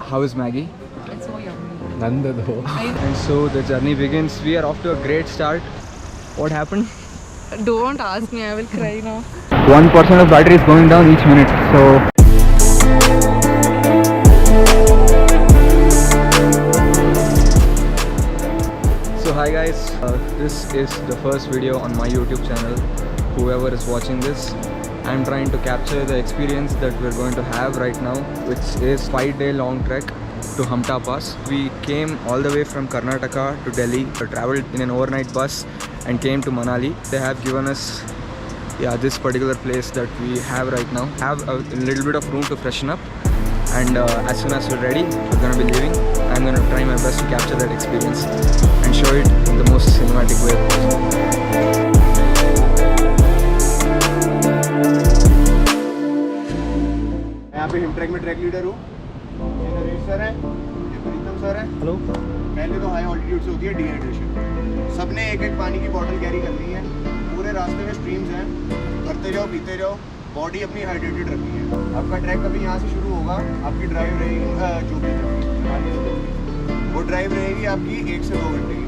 How is Maggie? It's so yummy. Nandado. And so the journey begins. We are off to a great start. What happened? Don't ask me, I will cry now. 1% of battery is going down each minute. So hi guys, this is the first video on my YouTube channel. Whoever is watching this, I'm trying to capture the experience that we're going to have right now, which is 5-day long trek to Hamta Pass. We came all the way from Karnataka to Delhi, traveled in an overnight bus and came to Manali. They have given us this particular place that we have right now. Have a little bit of room to freshen up, and as soon as we're ready, we're gonna be leaving. I'm gonna try my best to capture that experience and show it in the most cinematic way possible. यहाँ पे हिमट्रैक में track leader हूँ। ये Naresh sir है, ये प्रीतम sir है। Hello. पहले तो हाई ऑल्टीट्यूड से होती है डिहाइड्रेशन। सबने एक एक पानी की बोतल कैरी करनी है। पूरे रास्ते में स्ट्रीम्स हैं, करते जाओ पीते जाओ, बॉडी अपनी हाइड्रेटेड रखनी है। आपका ट्रैक अभी यहाँ से शुरू होगा। आपकी ड्राइव रहेगी जो भी वो ड्राइव रहेगी आपकी 1 से 2 घंटे की।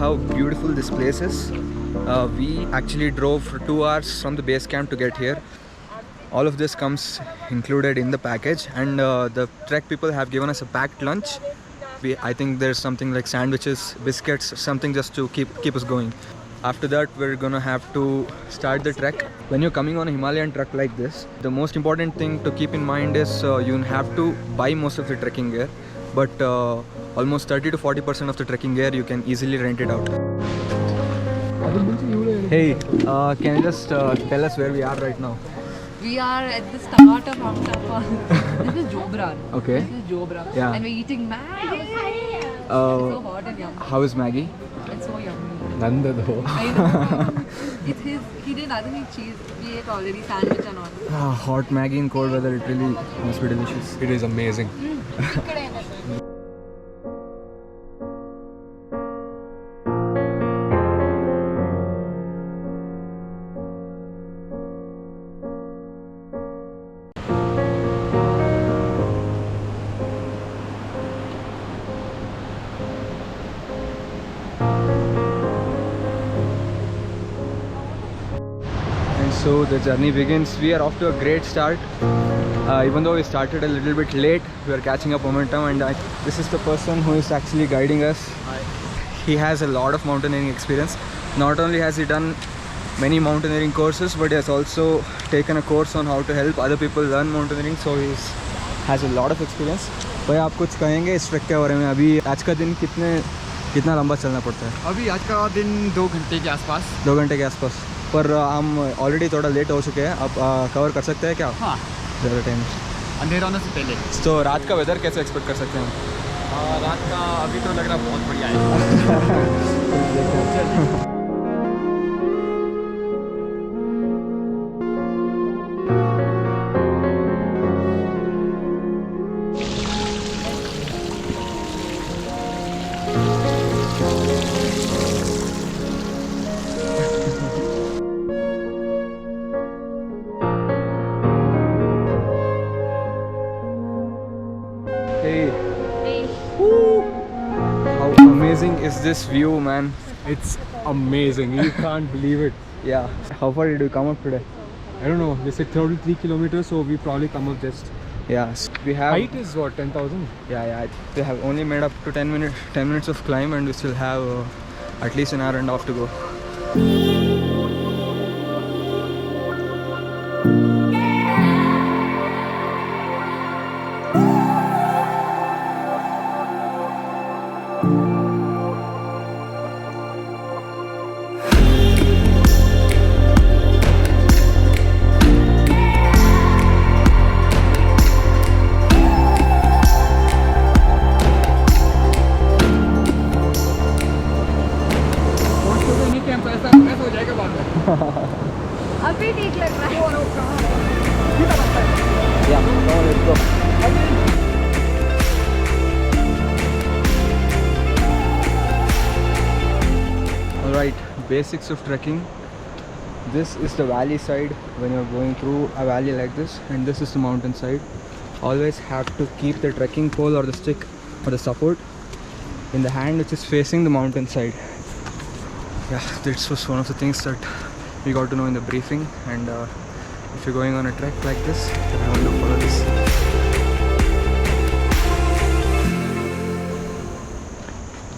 How beautiful this place is. We actually drove for 2 hours from the base camp to get here. All of this comes included in the package, and the trek people have given us a packed lunch. I think there's something like sandwiches, biscuits, something just to keep us going. After that, we're gonna have to start the trek. When you're coming on a Himalayan trek like this, the most important thing to keep in mind is you have to buy most of the trekking gear, but almost 30 to 40% of the trekking gear you can easily rent it out. Hey, can you just tell us where we are right now? We are at the start of Hamta Pass. This is Jobran. Okay. This is Jobran. Yeah. And we're eating Maggie. It's so hot and yummy. How is Maggie? It's so yummy. Nandado. I know. It's his. He didn't other eat cheese. We ate already sandwich and all. Hot Maggie in cold weather, it really must be delicious. It is amazing. So the journey begins. We are off to a great start. Even though we started a little bit late, we are catching up momentum, and this is the person who is actually guiding us. He has a lot of mountaineering experience. Not only has he done many mountaineering courses, but he has also taken a course on how to help other people learn mountaineering, so he has a lot of experience. भाई आप कुछ कहेंगे इस track के बारे में? अभी आज का दिन कितना लंबा चलना पड़ता है? अभी आज का दिन 2 घंटे के आसपास। 2 घंटे के आसपास, पर हम ऑलरेडी थोड़ा लेट हो चुके हैं। आप कवर कर सकते हैं क्या? हाँ, ज़्यादा टाइम अंधेरा होने से पहले। तो रात का वेदर कैसे एक्सपेक्ट कर सकते हैं? रात का अभी तो लग रहा बहुत बढ़िया है। How amazing is this view, man? It's amazing. You can't believe it. Yeah. How far did we come up today? I don't know. They said 33 kilometers, so we probably come up just. Yes. We have. Height is what, 10,000? Yeah. We have only made up to 10 minutes of climb, and we still have at least an hour and a half to go. अभी ठीक लग रहा है। Yeah, come on, let's go. Alright, basics of trekking. This is the valley side when you're going through a valley like this, and this is the mountain side. Always have to keep the trekking pole or the stick or the support in the hand which is facing the mountain side. Yeah, this was one of the things that we got to know in the briefing, and if you're going on a trek like this, you have to follow this.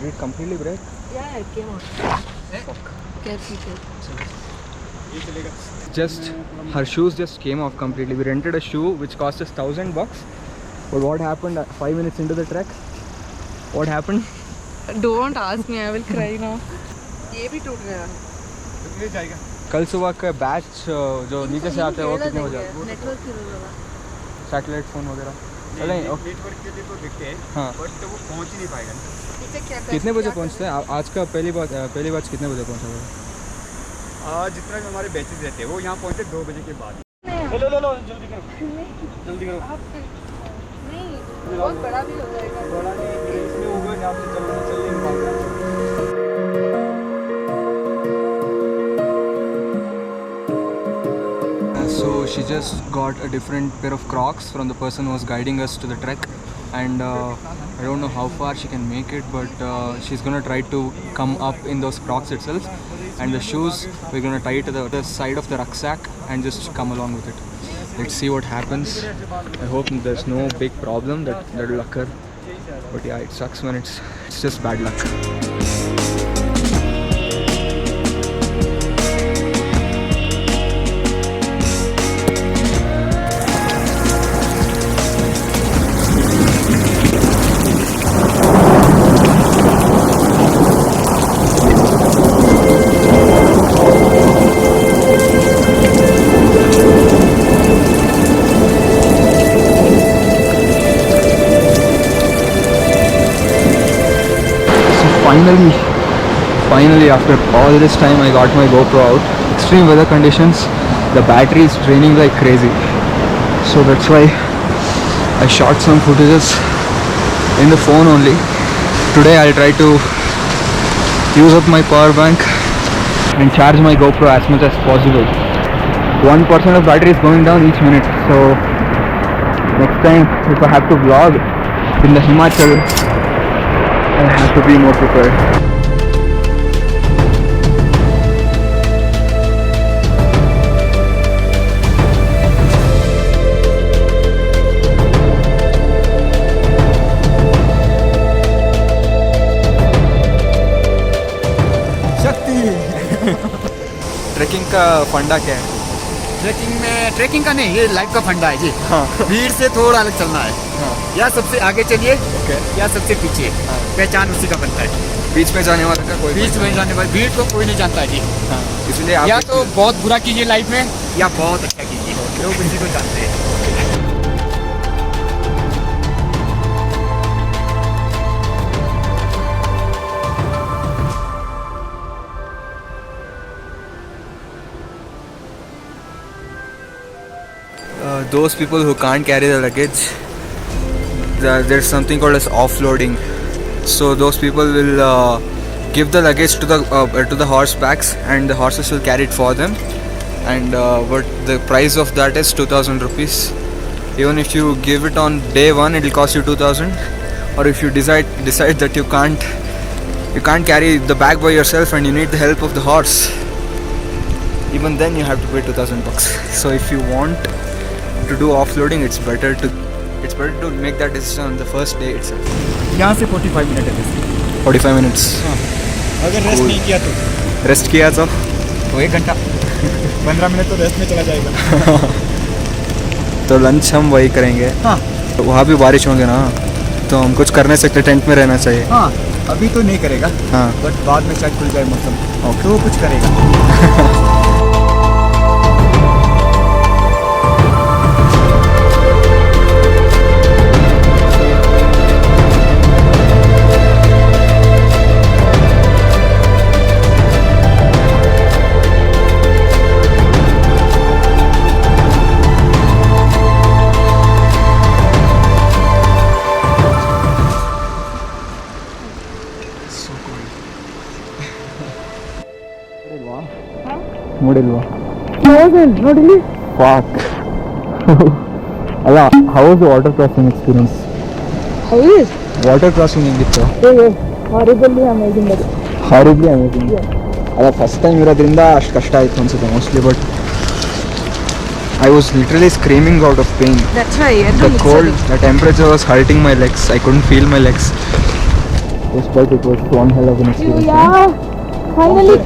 Did it completely break? Yeah, it came out. Careful. Just her shoes just came off completely. We rented a shoe which cost us $1,000, but what happened 5 minutes into the trek? What happened? Don't ask me, I will cry now. ये भी टूट गया. कल सुबह का batch जो नीचे से आते हैं वो कितने बजे? नेटवर्क सैटेलाइट फोन वगैरह नहीं ओके नेटवर्क के लिए तो दिखते हैं, हाँ बट तो वो पहुंच ही नहीं पाएगा. कितने बजे पहुंचते हैं आज का पहली बैच कितने बजे पहुंचा था? जितना भी हमारे बैचेस रहते हैं वो यहाँ पहुंचे 2 बजे के बाद. लो जल्दी करो. नहीं, बहुत बड़ा भी हो जाएगा. बड़ा नहीं, इसमें होगा जहाँ से चल नहीं पाएगा. So she just got a different pair of Crocs from the person who was guiding us to the trek, and I don't know how far she can make it, but she's gonna try to come up in those Crocs itself, and the shoes we're gonna tie it to the side of the rucksack and just come along with it. Let's see what happens. I hope there's no big problem that will occur, but yeah, it sucks when it's just bad luck. Finally after all this time I got my GoPro out. Extreme weather conditions, the battery is draining like crazy, so that's why I shot some footages in the phone only. Today I'll try to use up my power bank and charge my GoPro as much as possible. 1% of battery is going down each minute, so next time if I have to vlog in the Himachal, I have to be more prepared. Tracking का फंडा क्या है? Trekking का नहीं, ये life का फंडा है जी. हाँ. भीड़ से थोड़ा अलग चलना है. हाँ. या सबसे आगे चलिए ओके. या सबसे पीछे. हाँ. पहचान उसी का बनता है. बीच में जाने वाला का कोई बीच में जाने वाले भीड़ को कोई नहीं जानता है जी. हाँ. इसलिए आप या तो बहुत बुरा कीजिए लाइफ में या बहुत अच्छा कीजिए. लोग इसी को जानते हैं. those people who can't carry the luggage, there's something called as offloading. So those people will give the luggage to the horse backs, and the horses will carry it for them, and but the price of that is 2,000 rupees. Even if you give it on day one, it will cost you 2,000, or if you decide that you can't carry the bag by yourself and you need the help of the horse, even then you have to pay 2,000 bucks. So if you want to do offloading, it's better to make that decision on the first day itself. यहाँ से 45 minute है. 45 minutes. अगर rest नहीं किया तो rest किया तो 1 घंटा 15 मिनट तो रेस्ट में चला जाएगा. तो लंच हम वही करेंगे. हाँ. तो वहाँ भी बारिश होंगे ना, तो हम कुछ कर नहीं सकते, टेंट में रहना चाहिए. हाँ, अभी तो नहीं करेगा. हाँ. बट बाद में शायद खुल जाए मौसम, तो वो कुछ करेगा. ನೋಡಿಲ್ವಾ ನೋಡಿಲಿ ಪಾಕ್ ಅಲ್ಲ how was the water crossing experience water crossing ಹೆಂಗಿತ್ತು ಹಾರಿಬಲಿ ಅಮೇಜಿಂಗ್ ಅದು ಹಾರಿಬ್ಲಿ ಅಮೇಜಿಂಗ್ ಅಲ್ಲ ಫಸ್ಟ್ ಟೈಮ್ ಇರೋದ್ರಿಂದ ಅಷ್ಟು ಕಷ್ಟ ಆಯಿತು ಅನ್ಸುತ್ತೆ mostly but I was literally screaming out of pain. That's why The cold, the temperature was hurting my legs. I couldn't feel my legs. Yes, but it was one hell of an experience. Finally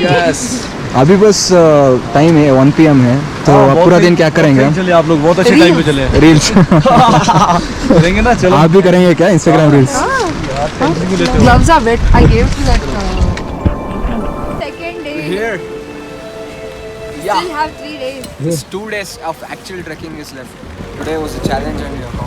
Yes. अभी बस time है 1 PM है तो अब पूरा दिन क्या करेंगे चलिए आप लोग बहुत अच्छे टाइम पे चले रील्स करेंगे ना चलो आप भी करेंगे क्या Instagram reels gloves are wet. I gave to that second day. Here. Still have 3 days. Yes. 2 days of actual trekking is left. Today was a challenge and we accomplished.